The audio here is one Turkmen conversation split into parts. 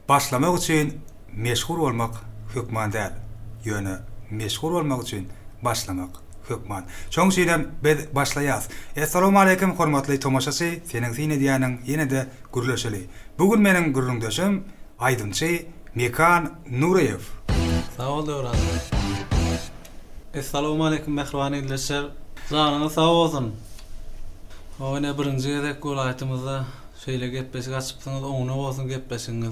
Başlamak üçün meşhur olmak hükman değil. Yönü meşhur olmak üçün başlamak hükman. Çoğun şeyden başlayaz. Assalamu alaikum hormatly tomaşaçy, senin sine diýäniň ýene de gürleşeli. Bugün meniň gürrüňdeşim Aýdynçy Mekan Nureýew. Sağ ol Döwran. Assalamu alaikum mehriban izleşer. Zanyňyz sağ bolsun. Oýna birinji gezek golaýtymyzda şeýle gepleşik açypsyňyz, oňuna bolsun gepleşiňiz.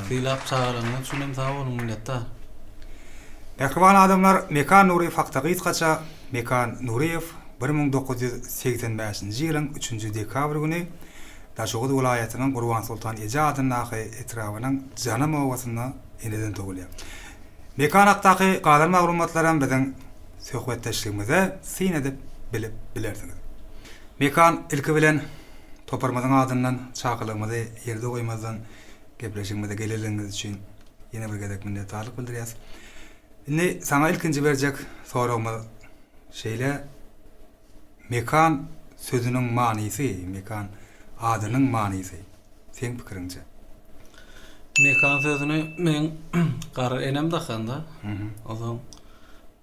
Filap çağıranlar şunun sağ olun milletler. Mehriban adamlar, Mekan Nureýew hakda gysgaça Mekan Nureýew 1985-nji ýylyň 3-nji dekabr güni Daşoğuz vilayatynyň Gurban Sultan Eje adynaky etrawynyň Janam owasyna eneden togulýar. Mekan hakdaky galan maglumatlaryň biziň söhbetdeşligimize sine edip bilip bilersiňiz. Mekan ilki bilen toparmadan adından çağılığımızı yerde koymazdan gepleşigimize gelirliğiniz için yine bir gedek minnetdarlyk bildirýäs. Indi sana ilkinji berjek soragymyz şeýle mekan sözüniň manysy, mekan adynyň manysy. Sen pikiriňçe? Mekan sözüni men gara enem dakanda. Ozon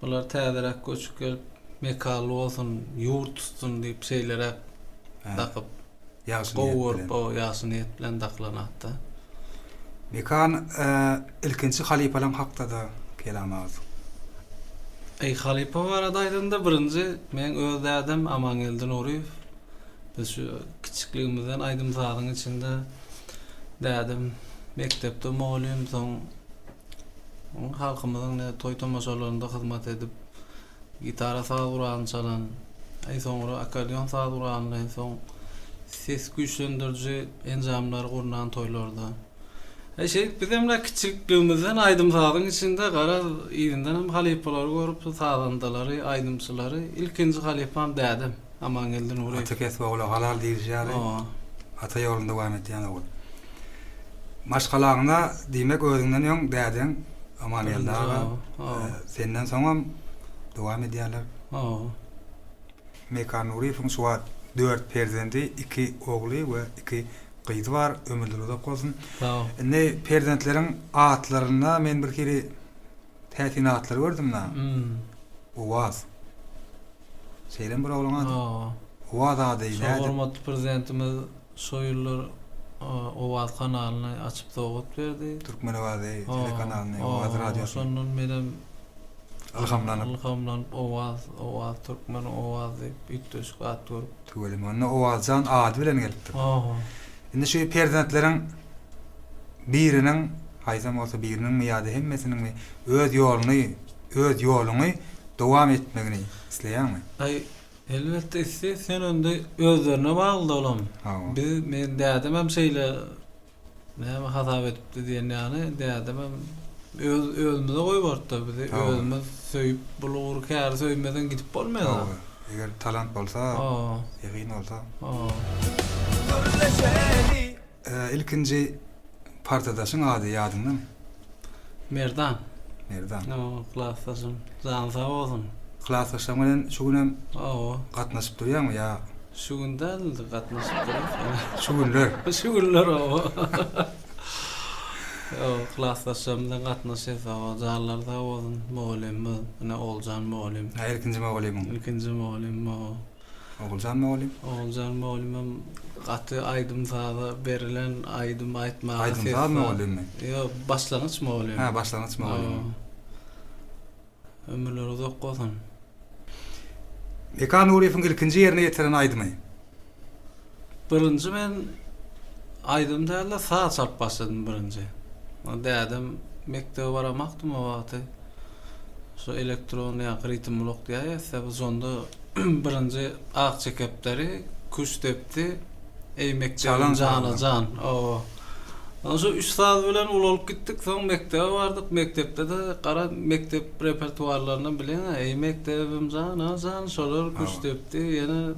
bular täderek göçüp gelip mekanly bolsun, ýurt tutsun diýip şeýlere takyp Gower ýasyny et bilen daklanatda. Mekan ilkinji halipalaň hakda da kelamaz. Halipa var adaýdynda birinji men öz dädem Amangeldi Nureýew. Biz şu kiçikligimizden Aýdym zadyň içinde dädem mektepde molim, soň halkymyzyň toý tomaşalarynda hyzmat edip gitara saýduran çalan, soňra akordeon saýduran, soň ses güýçlendiriji enjamlar gurunan toýlarda. Bizemle kiçikligimizden Aýdym zadyň içinde gara ýerinden hem halipalar görüp saýdandalary, aýdymçylary. Ilkinji halipam dädem Amangeldi Nureýew. Atakes oğlu halal diýilýär. Ata ýolunda dowam etýän oğul. Maşgalagyna diýmek özüňden ýoň däden Amangeldi aga. Senden soňam dowam edýärler. Mekan Nureýewiň şu 4 perzenti, 2 ogly we 2 gyzy bar, ömürleri uzak bolsun. Ne perzentleriň atlaryna men bir kere täsinatlar gördüm da. Owaz. Seýlen bir oglaň ady. Owaz ady ýa-da. Hormatly prezidentimiz şoýullar Owaz kanalyny açyp dogat berdi. Türkmen Owazy telekanalyny, Owaz radiosu. Şonun menen Ilhamlanyp Owaz Türkmen Owazy ýetmiş gat görüp tügelim. Onu Owazjan ady bilen gelipdir. Indi şu perzentleriň biriniň haýsam bolsa biriniň mi ýa-da hemmesiniň öz ýoluny dowam etmegini isleýärmi? Elbette sen önde özlerine bagly bolam. Biz men dädem hem şeýle näme hasap etipdi diýen ýany dädem hem özümüze goýup bizi özümüz söýüp bulur kär söýmeden gidip bolmaýar. Eger talant bolsa, ýegin bolsa. İlkinji partadaşyň ady ýadyndan? Merdan. Klasaşym. Zan sağ bolsun. Klasaşyň bilen şu günem gatnaşyp durýarmy ýa? Şu günden gatnaşyp durýar. Şu günler. Klasaşym bilen gatnaşyp zalarda bolsun. Molim, ne Oljan molim. Ilkinji molim. Oljan molim. Gaty Aýdym zada berilen Aýdym aýtmagy. Aýdym zada molimi? Ýa, başlangyç molim. Başlangyç molim. Ömürleri uzak bolsun. Mekan Nureýewiň ilkinji ýerine ýetiren Aýdymy? Birinji men Aýdym däl sağa çap başladym birinji. Dädem mektebe baramakdym o wagty. Şu elektron ýa ritmolog diýär, sonda birinji ak çekepleri kuş tepdi. Mektebe can. Şu 3 saat bilen ulup gittik, soň mektebe bardyk. Mektepde de gara mektep repertuarlaryny bilen, mektebim can, şolar kuş tepdi. Ýene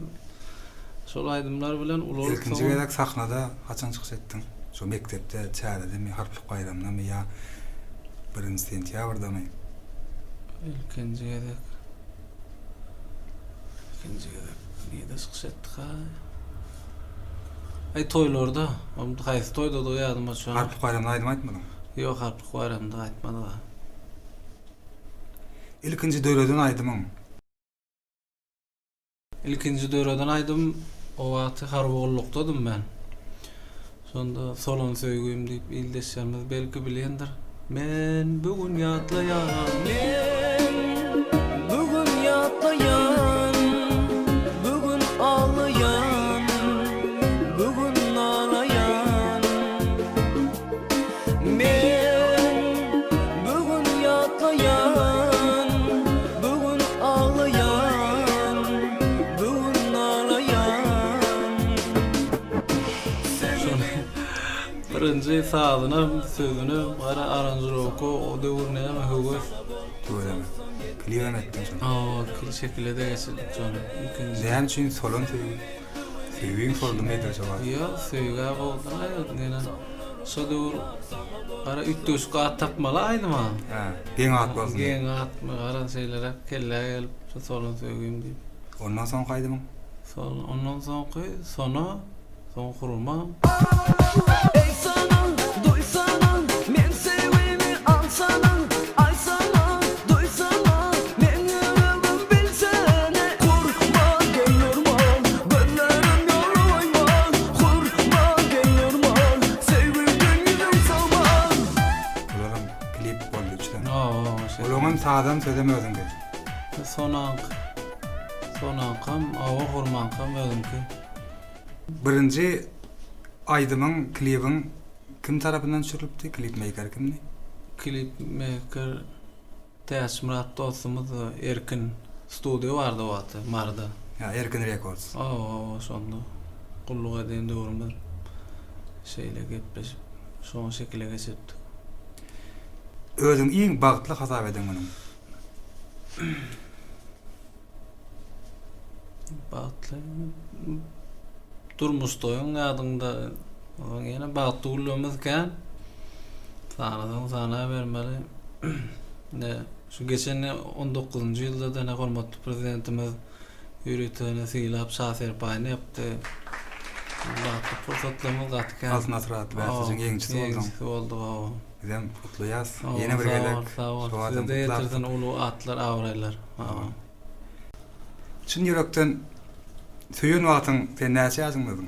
şol aýdymlar bilen ulup. Ilkinji gezek sahnada haçan çykyş etdiň? Şu mektepde çäredimi harplyk bayramynamy ýa 1 sentýabrydamy? İlkinci gedek. Neyde sıkışettik ha? Ay toylarda. Onu kaysi toyda da yadıma şu an. Harplyk bayramyny aýdym aýtmadyň. Yok harplyk bayramda aýtmady da. Ilkinji döwreden aýdymyň. İlkinci döwreden aýdym. O wagty harbogullukdadym ben. Sonda solon söýgüýüm diýip ildeşýärmiz belki bilendir. Men bugün ýatlaýan, Bugün yatlayan, bugün ağlayan, bugün ağlayan. Men bugün yatlayan, bugün ağlayan, bugün ağlayan. birinji sazyna sözüni gara aranjировку o döwürne hem höwes. Döwreme. Kliwem etdim şonu. Kil şekilde de geçirdik şonu. İlkinci. Näme üçin solon söýgüň? Söýgüň sordum edi acaba? Ya söýgä boldan aýdyn. So döwür gara ütdöşke at tapmaly aýdyma. Ha, geň at bolsun. Geň atma gara şeýlere kelle gelip şu solon söýgüýüm diýip. Ondan soň gaýdymyň? Ondan soňky sona son kurulma. Ey sana, duysana, men seveni alsana, ay sana, duysana, men yüreğim bilsene. Kurma geliyorma, gönlerim yorulma, kurma geliyorma, sevgiden yüzüm salma. Olaram klip boldy üçden. Şey. Olağan sağdan söýlemezdim ki. Sonankam, awa hurmankam özümki. Birinji aýdymyň klibiň kim tarapyndan çyrylypdy? Klip maker kimdi? Klip maker Täşmirat dostumuz Erkin studio bardy o wagty Marda. Ya Erkin Records. Şonda gulluk eden döwrümde şeýle gepleşip şoň şekilde geçirdik. Özüň iň bagtly hasap ediň muny. Bagtly durmuşdoýun ýadynda ýene bagtly ullumyzken sana bermeli. Ne şu geçen 19-njy ýylda da ne hormatly prezidentimiz ýürütene silap şaher paýny yapdy. Bagtly pursatlarymyz gatken. Altın Asrat bäsiň ýeňçisi boldum. Oldu. Gidem kutluýas. Ýene bir gelek. Şu adam ýetirden ulu atlar awraýlar. Çyn ýürekden söýen wagtyň sen näçe ýazyňmyň?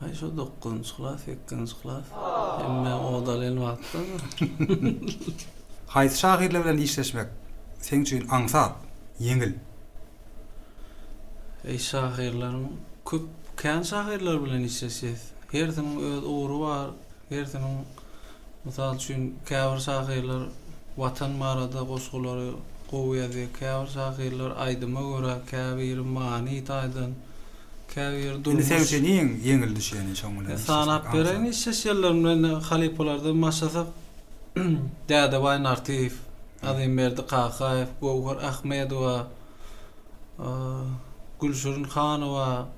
Ay şu 9-njy klas, 2-nji klas. Emme o dalen wagtda. Haýsy şahyrlar bilen işleşmek sen üçin aňsat, ýeňil. Ey şahyrlaryň köp kän şahyrlar bilen işleşýär. Herdiň öz uğru bar, herdiň mysal üçin käbir şahyrlar watan marada goşgulary goýýar, käbir şahyrlar aýdyma görä käbir mani taýdyn. Käbir Indi sen üçin ýeňil düşýän şoň bilen. sanap beren işleşýärler bilen halipalarda maşasak Däde Baýnartiýew, Azimberdi Qaqaýew, Gowhar Ahmedowa, Gülşürün Hanowa,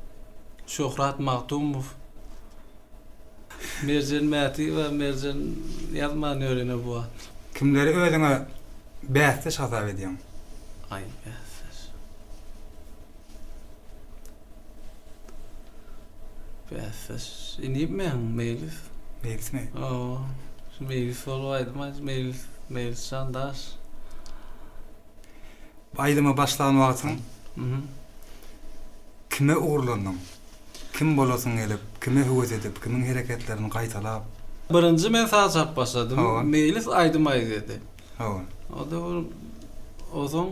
Şöhrat Magtumow, Merjen Mäti we Merjen ýazman öýrene bu. Kimleri özüňe bäste hasap edýän? Ay bäsir. Bäsir. Inipmen Meýlis. Meýlismi? Şu Meýlis bolýarmaz, Meýlis sandaş. Aýdyma başlagan wagtyň kime uğurlandyň? Kim bolasın gelip, kime höwes edip, kimin hereketlerini gaýtalap? Birinji men saçap başladym. Meýlis aýdymay dedi. O da ozon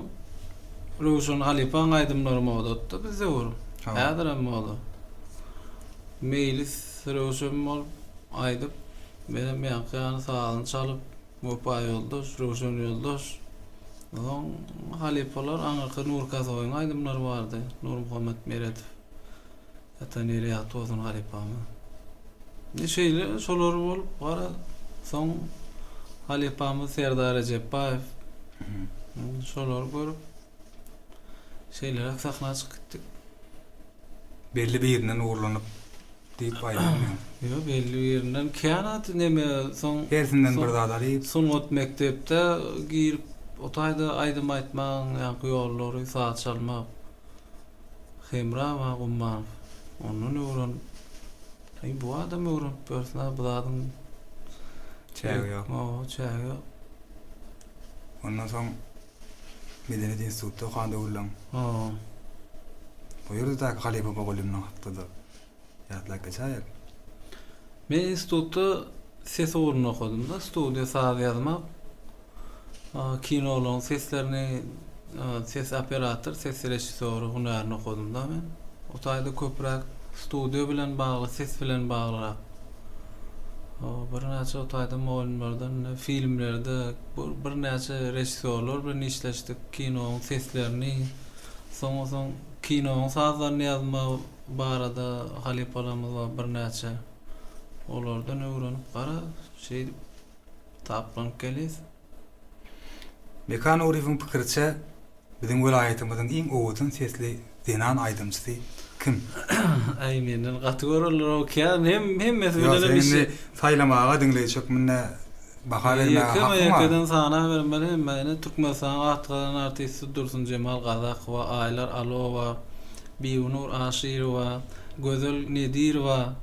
Ruşun Halipan aýdymlarym boldy. Bize ur. Häzirem boldy. Meýlis Ruşun bol aýdyp, benim ýa-ýany sağlyny çalyp, Mopay ýoldaş, Ruşun ýoldaş. Ozon Halipalar aňyrky Nur Kazowyň aýdymlary bardy. Nur Muhammed Meredov. Ataneri ýatozun Halipamy. Şeýle şolar bolup gara soň Halipamy Serdar Rejepaýew. Şolar görüp şeýlere sahna çykdyk. Belli bir ýerinden uğurlanyp deyip aýdyň. Yo belli yerinden känat neme soň Hersinden bir zat alyp Sunut mektepde girip otayda aýdym aýtmaň, ýa-ni ýollary saat çalmak. Hemra we gumman. Onun öwren. Bu adam öwren persna bu adam çägi ýok. O çägi ýok. Ondan soň Medeniyet Institutda okanda ulan. O. Bu ýerde de Halipa Bagolymyň hakdydy. Ýatlak geçäýär. Men institutda ses oruny okudum da, studiýa saz ýazmak. Kinolaryň seslerini, ses operator, ses rejissöri hunaryny okudum da men. Otayda köpräk studiýa bilen bagly, ses bilen bagly. Bir näçe otayda moýllardan, filmlerde bir näçe rejissörler bilen işleşdik. Kinoň seslerini, soň kinoň sazlaryny ýazmak barada Halipalarymyz we bir näçe olardan öwrenip gara şey taplanıp gelis. Mekan Nurifiň pikirçe biziň welaýetimiziň iň owatyn sesli denan aýdymçysy kim? Ay menden gategoriyalar okyan hem meseleler Ýa-da bir şey. saýlamaga diňleýçek minne baha bermäge Ýekem hakmy ýekeden sana bermeli, meni Türkmenistan atgadan artisti Dursun Cemal Gazak we Aylar Alowa, Biunur Aşirova, Gözel Nedirova.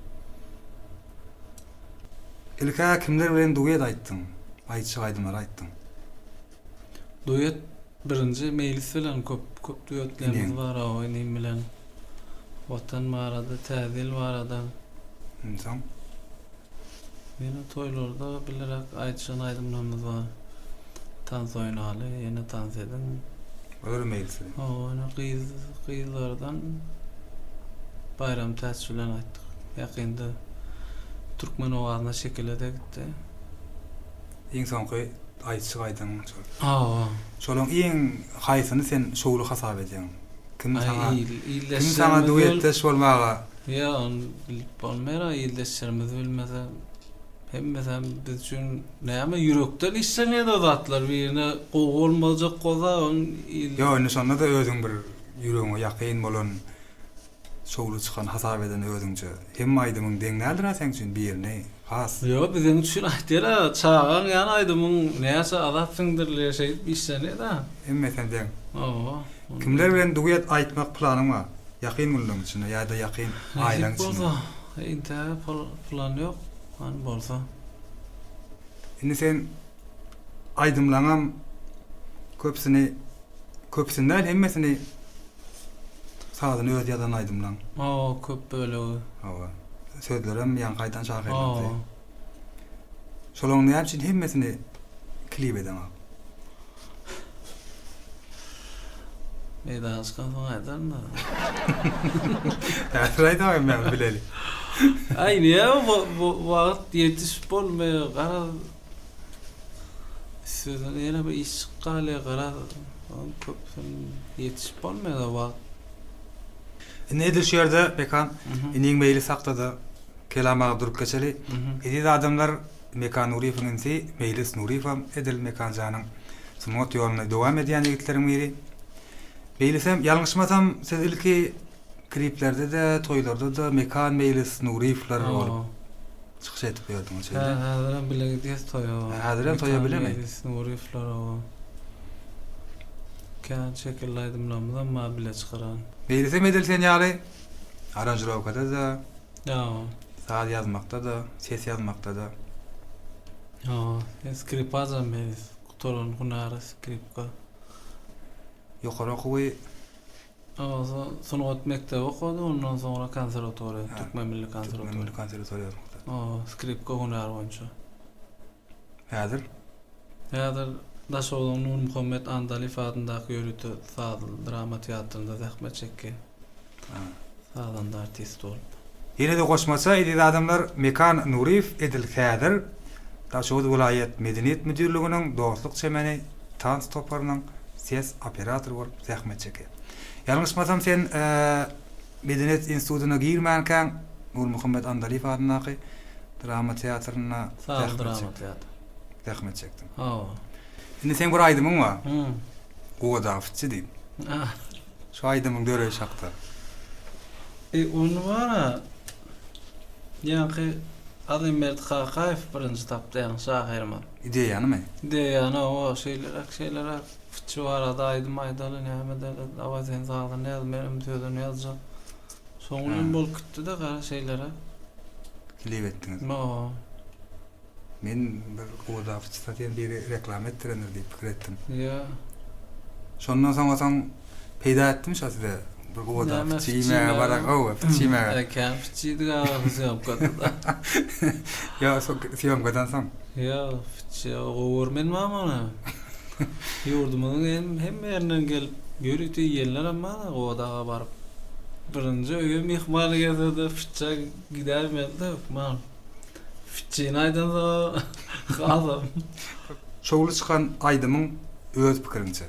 Ilka kimler bilen duet aýtdyň? Aýtçy aýdymlar aýtdyň. Duet birinci meclis bilen köp duetlerimiz var oýnayım bilen. Vatan barada, täzil barada. Soň Meni toýlarda bilerek aýtşan aýdymlarymız var. Tans oýnaly, ýene tans edin. öýle meýilsi. Ona gyzlardan bayram täs bilen aýtdyk. Ýakynda Türkmen owazyna şekilde gitdi. Iň soňky aýtçy aýdyň. Şolaň iň haýsyny sen şowlu hasap edýäň. Kim sana duetde bolmaga? Ya on bolmara ýyldaşlarymyz bilmese hemmesem biz üçin näme ýürekden işlenýär o zatlar birine gowulmajak goza on Yo, indi şonda da özüň bir ýüregiňe ýakyn bolan şowlu çykan hasap eden özüňçe hem aýdymyň deňnädir sen üçin birine has. Yo bizim üçin aýtdyra çağan ýany aýdymyň näçe azapsyňdyrlar şey işlenýär da. Hemme sen deň. O. Kimler bilen duet aýtmak planyň bar? Ýakyn bolan üçin ýa-da ýakyn aýlaň üçin. Inte plan ýok. Han bolsa. Indi sen aýdymlaňam köpsünden hemmesini sazyny öz ýadan aýdymlaň. O köp böyle. Hawa. Sözlerim ýangaýdan çaýýardy. O. Şolaň näme üçin hemmesini klip edeň? Meydan çıkan sonra eder mi? Ýa-da men bileli. Ay niye bu wagt yetişip bolmaya gara sözün ýene bir iş çykkaly gara köp yetişip bolmaya da wagt. Nedir şu ýerde Mekan iniň meýli saklady. Kelamaga durup geçeli. Edil adamlar Mekan Nurifiňinsi Mejlis Nurifam edil Mekan janyň sunmat ýoluny dowam edýän ýigitlerim biri. Mejlisem ýalňyşmasam siz ilki kliplerde de toýlarda da Mekan Mejlis Nurifler bolup çykyş etip berdiňiz. Häzirem bilegidiýiz toýa. Häzirem toýa bilemmi? Nurifler o. Kan şekilläydimlamdan ma bile çykaran. Mejlisem edil sen ýaly aranjировкада da, Ya. saz ýazmakda da, ses ýazmakda da. Ya, skrip azam mejlis. Kutolan hunary skripka. Ýokary okuwy Sunut mektebe okudy, ondan sonra konservatoriýa, Türkmen Milli Konservatoriýa. konservatoriýa. Skripka hunar boýunça. Häzir Häzir Daşowlyň Nur Muhammed Andaliw adyndaky ýörüti saz drama teatrynda zähmet çekki. Sazanda artist bolup. Ýene de goşmasa edil adamlar Mekan Nurif edil häzir Daşowly vilayet Medeniýet müdürliginiň dostluk çemeni tans toparynyň ses operatory bolup zähmet çekki. Ýalňyşmasam sen Medeniýet Institutyna girmänken Nur Muhammed Andaliw adyndaky drama teatryna zähmet çekdim. Indi sen bir aýdymyň bar. Gowadafçy diýip. Şu aýdymyň döre şakda. Onu var. Ýa-ni Adam Mert Hakaev birinji tapdy ýa-ni şahyrma. İdeýany mı? Ýa-ni o şeyler fıçı var ada aýdym aýdaly näme de awazen zaýda näme menim töden ýazjak. Soňra bol kütdi de gara şeylere. Kilip etdiniz. Ma Men bir oda fıçytatyň bir reklam etdirendir diýip pikir etdim. ýa Şondan soňra peýda etdim şa size. Bir oda Näme fıçyma barak o fıçyma. Ekem fıçydy gara hyzyp gatda. Ya so syýamgadan soň. Ya fıçı gowurmen mamana. Ýurdumyň hem ýerinden gelip görüti ýerler amma godaga baryp birinji öýe mehmal geldi fıça gidermedi mal. Fıçyny aýdan adam. Şowly çykan Aýdymyň öz pikirinçe.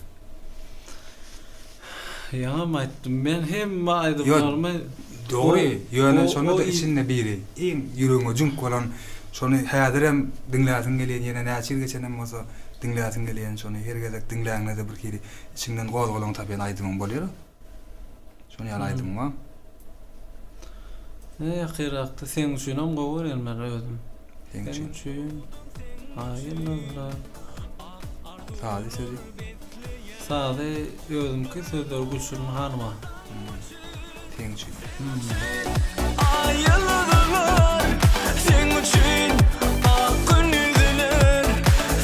Ýa maýtdym men hem aýdym Yo, normal. Dogry, ýöne o- şonu o da in- içinde biri. Iň ýüregiňe junk bolan şonu häzirem dinläsiň gelýän ýene näçe ýyl geçenem bolsa dinläsiň gelýän şonu her gezek dinläňde bir kiri içinden gozgolaň tapýan Aýdymyň bolýar. Şonu ýaly Aýdym wa. Ne ýakyrakda sen üçin hem gowur elmer özüm. Sen Sen üçin. üçin. Aýylar. Sady sözi. Sade özümki sözler güçlü hanma. Sen üçin. Ayıldılar sen üçün ak günüdüler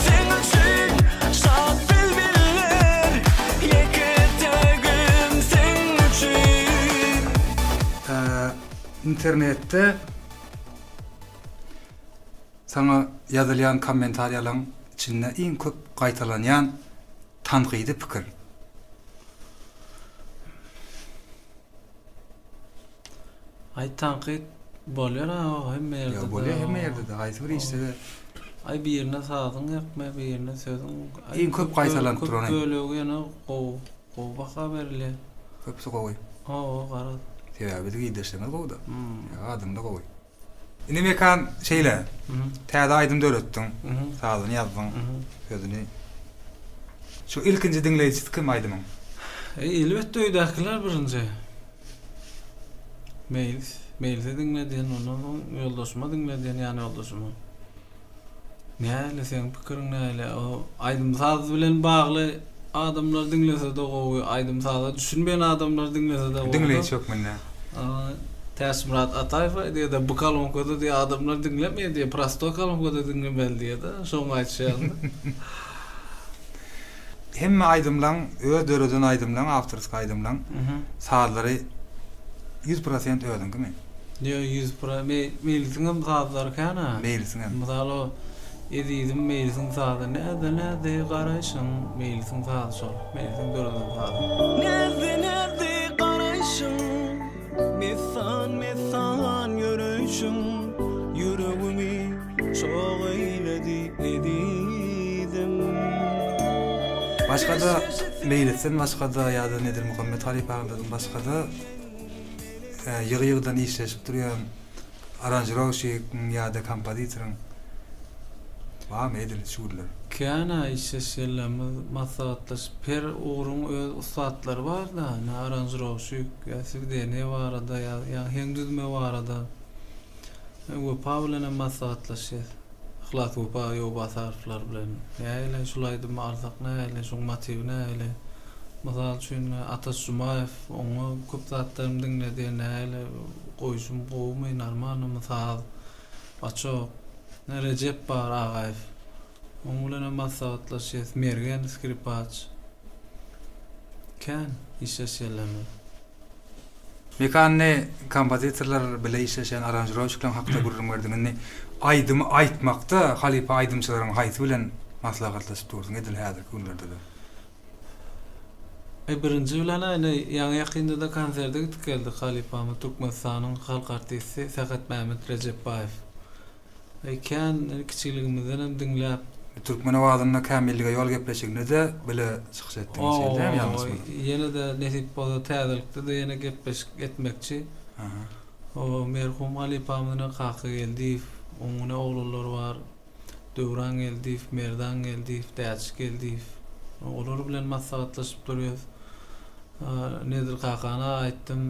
sen üçün şad bülbüller yeketegim sen üçün İnternette sana yazılan kommentaryaların içinde en köp gaýtalanýan tanqidi pikir. Ay tanqid bolýar ha hemme ýerde. Ya bolýar hemme ýerde de gaýsy bir işte de Ay bir ýerine sadyň ýakma, bir ýerine sözüň. En köp gaýtalan turan. Bölegi ýene gow baka berilýär. köpsi gowy. Ha, gara. Sebäbi de gideşlemez gowda. Ya adamda gowy. Indi mekan şeyle, täze aýdym döretdiň, sadyny ýazdyň, sözüni. Şu ilkinji dinleýiçi kim Aýdymyň? Elbetde öýdäkiler birinji. Meýilse dinledin, onuň ýoldaşyma dinledin, ýani ýoldaşyma. Näle sen pikiriň näle? O Aýdym saz bilen bagly adamlar dinlese de gowy, Aýdym saza düşünmeýän adamlar dinlese de gowy. Dinleýiçi ýok mende. Täsmirat Ataýew diýe de bu kalonkoda diýe adamlar dinlemeýär diýe, prosto kalonkoda dinlemeli diýe de, şoň aýtýar. Hemme Aýdymlaň, öz döreden Aýdymlaň, awtorska Aýdymlaň sazlary 100% ödünkimi? Yo 100% meýilsiň sazlar kana. Meýilsiň. Mesela edidim meýilsiň sazy näde garaşyň meýilsiň sazy şol. Meýilsiň döreden sazy. Nerede karayşın Mesan yürüyüşün Yüreğimi çok eyledi edidim Başka da meýilsen, başka da ýa-da nedir Muhammed Halip Ağa'dan başka da ýygy-ýygydan işleşip durýan aranjировщик ýa-da kompozitoryň wa meýil şuurlar. Kana işleşýärler maslahatlaş per ugrun öz ustatlary bar da, aranjировщик, ýa-da ne barada ýa heňdüzme barada. Bu Pavlana maslahatlaşýar. Ihlas bu ýa basarflar bilen. Näle şulaydy marsak näle şoň motiv näle. Masal üçin Atas Jumayev oňa köp zatlarym dinledi näle goýşum gowmy normal masal. Aço Recep bar Ağayev. Oň bilen maslahatlaşýar. Mergen skripaç. Kan işleşýärler. Mekanne kompozitorlar bile işleşen aranjировщиклар hakda gurulum verdiňini Aýdymy aýtmakda Halipa aýdymçylaryň haýsy bilen maslahatlaşyp durdyň edil häzir günlerde de. Birinji bilen aýna ýa-ni ýakynda da konserde gitip geldi Halipamy Türkmenistanyň halk artisti Sagat Mehmet Recepbayew. Kan kiçiligimizden hem dinläp Türkmen awazyna kämillige ýol gepleşigine de bile çykyş etdiňiz şeýle mi ýalnysmy? Ýene de nesip bolsa täzelikde de ýene gepleşik etmekçi. O merhum Halipamyň kaky geldi, oňa oglulary bar. Döwran geldi, Merdan geldi, Täçik geldi. Olar bilen maslahatlaşyp durýar. Nedir kakana aýtdym.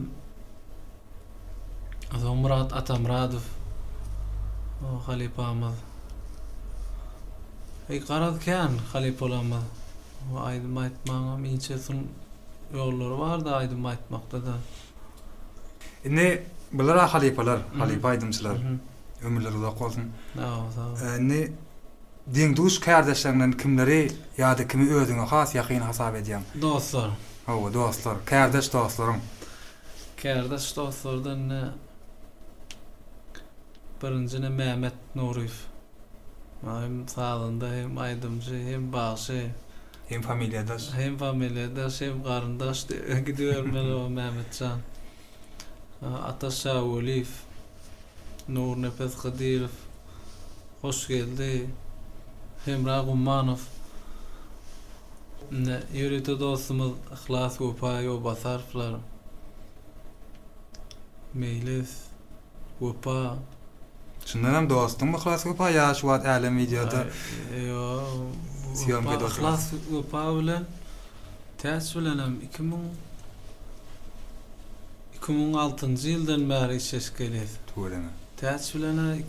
Murat Atamradow o halipamız. Garadken halip olamaz. O aydym aýtmaňa minçesin ýollary bar da aydym aýtmakda da. Ne bular halipalar, halipa aydymçylar. Ömürleri uzak bolsun. Ne diňduş kardeşlerinden kimleri ýa-da kimi özüňe has ýakyn hasap edýän? Dostlar. O dostlar, kardeş dostlaryň. Kardeş dostlardan ne? Birincine Mehmet Nuriýew. Hem sağlığında hem aydımcı hem başı Hem familiýadaş. hem familiýadaş hem garyndaş gidiyorlar o Mehmetcan. Ataş Şawuliýew, Nur Nefes Kadirov, hoş geldi. Hemra Gumanow. Ne ýürüte dostumuz Ihlas Gopaýew Basarflar. Meylis Gopa. Şundan hem dostum Ihlas Gopa ýa şu wagt älen videoda Yo. Siyomka dostum. Ihlas Gopa bilen täs bilen hem 2006-njy ýyldan bäri işes gelir. tuğreme. Täs bilen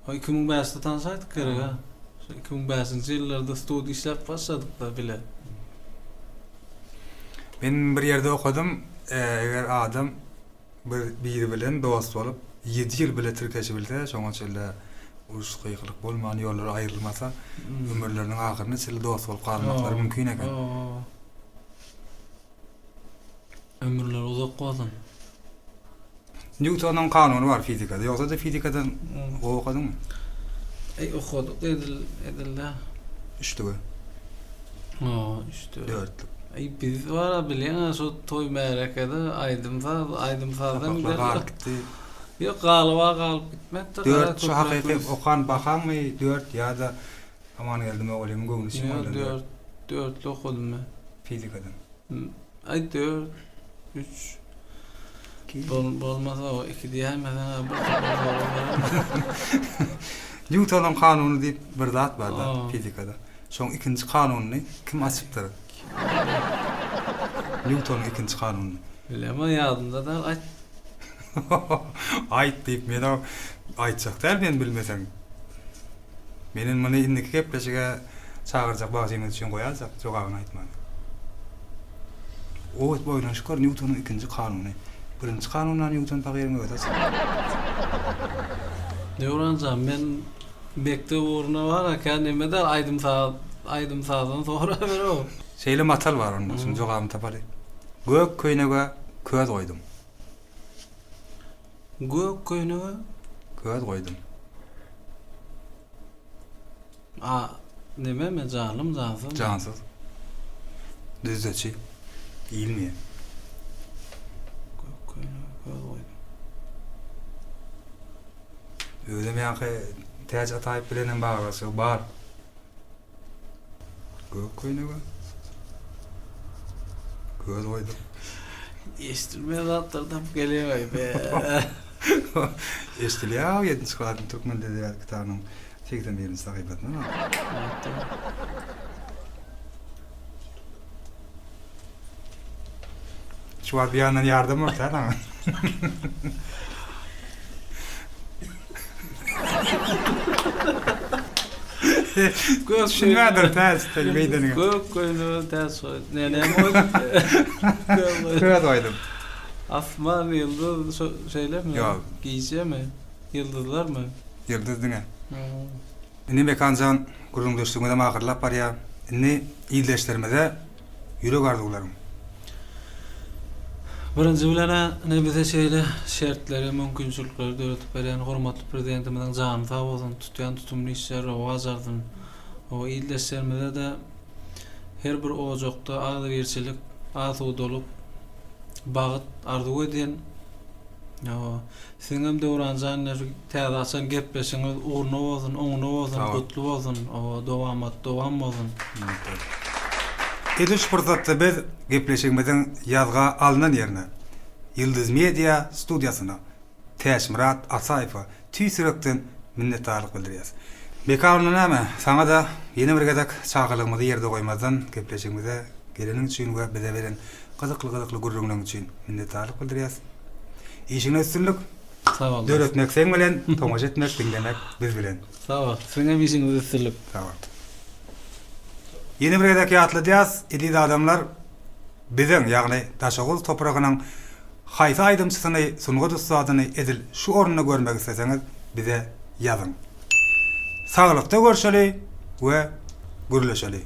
2005'te tanışaydık gerek ha. 2005-nji ýyllarda studiýa işläp başladyk da bile. Ben bir ýerde okudum, eger adam biri bilen dost bolup 7 ýyl bile tirkeşi bilse, şoňa çyle uruş kıyıklyk bolmagan ýolları aýrylmasa, ömürleriniň ahyryna çyle dost bolup galmaklary mümkin eken. Ömürler uzak bolsun. Newton'un kanuny bar fizikada, ýoksa da fizikadan okudyňmy? Okuduk edildi. Üçlügi, İşte. dörtlük. Biz var bilen şu toy merakada aydymsadan Baklar gitti. Yok galyp gitmekdi. 4 şu hakyky okan bakanmy 4 ýa-da aman geldim oglym göwnüsi. 4 okudum ben. Fizikadan. 4 3 bolmasa o 2 diýmeden Newton'un kanuny diýip bir zat bar da fizikada. Şoň ikinji kanuny kim açypdyr? Newton'un ikinji kanuny. Bilema ýadymda da Ayt diýip men o aýtjaklar ben bilmesem. Meniň muny indiki gepleşige çagyrjak bagsymy üçin goýarjak, jogabyny aýtmagy. O boýlan şükür Newton'un ikinji kanuny. Birinji kanundan Newton tagyryny öýdäs. Newranjam men mekdep uğruna var eken neme de aydym sağdan sonra bero. Şeýle matal bar onda, şunu jogabyny tapary. Gök köýnege köz goýdum. Gök köýnege Köz goýdum. Neme mi jansız? Jansız. Düzçi. İlmi. Gök köýnege köz goýdum. Öyle meňe täze ataýyp bilenen bagasy bar. Gök köýnege köz goýdum. Estilmeýän zatlardan gelýär be. Estilýär, 7-nji klasyň türkmen edebiyat kitabynyň 81-nji sahypasyna. Şu bir ýandan ýardam etdi ha. Şungadır täze beýdeniňe. Gök köýnege täze. Nene moý? Köz goýdum. Asman yıldız şeyler mi? Yok. Giyce mi? Yıldızlar mı? Yıldız diňe. Indi mekanjan gurulmuşluğunda magyrlap bar ya. Indi iýleşdirmede ýürek arzuwlarym. Birinji bilen ne bize şeýle şertleri, mümkinçilikleri döretip beren hormatly prezidentimiziň jany sag bolsun, tutýan tutumly işler wazardyn. O iýleşdirmede de her bir ojokda agyrçylyk, azu dolup bagyt arzu edýän. Siňem döwranjan täze açan gepleşiňiz uğurna bolsun, oňuna bolsun, gutly bolsun, dowam bolsun. Edil fırsatda biz gepleşigimiziň ýazga alynan ýerine Yıldız Media studiýasyna Täşmirat Asaýewa tüýsürekden minnetdarlyk bildirýäs. Bekarlyň näme? Saňa da ýene bir gezek çagylygymyzy ýerde goýmazdan gepleşigimize geleniň üçin we bize beren gyzykly gurrunlaryň üçin minnetdarlyk bildirýäs. işine üstünlük, Sağ ol. döretmek sen bilen, tomaş etmek, dinlemek biz bilen. Sağ ol. Seňe işiňiz üstünlük. Tamam. Yeni bir edeki atlı diyaz, edid adamlar bizden, yani Taşagöz toprağının hayta aydımçısını, sunğu dustadyny edil şu ornuny görmek isteseňiz bize yazın. Sağlıkta görüşeli ve gürleşeli.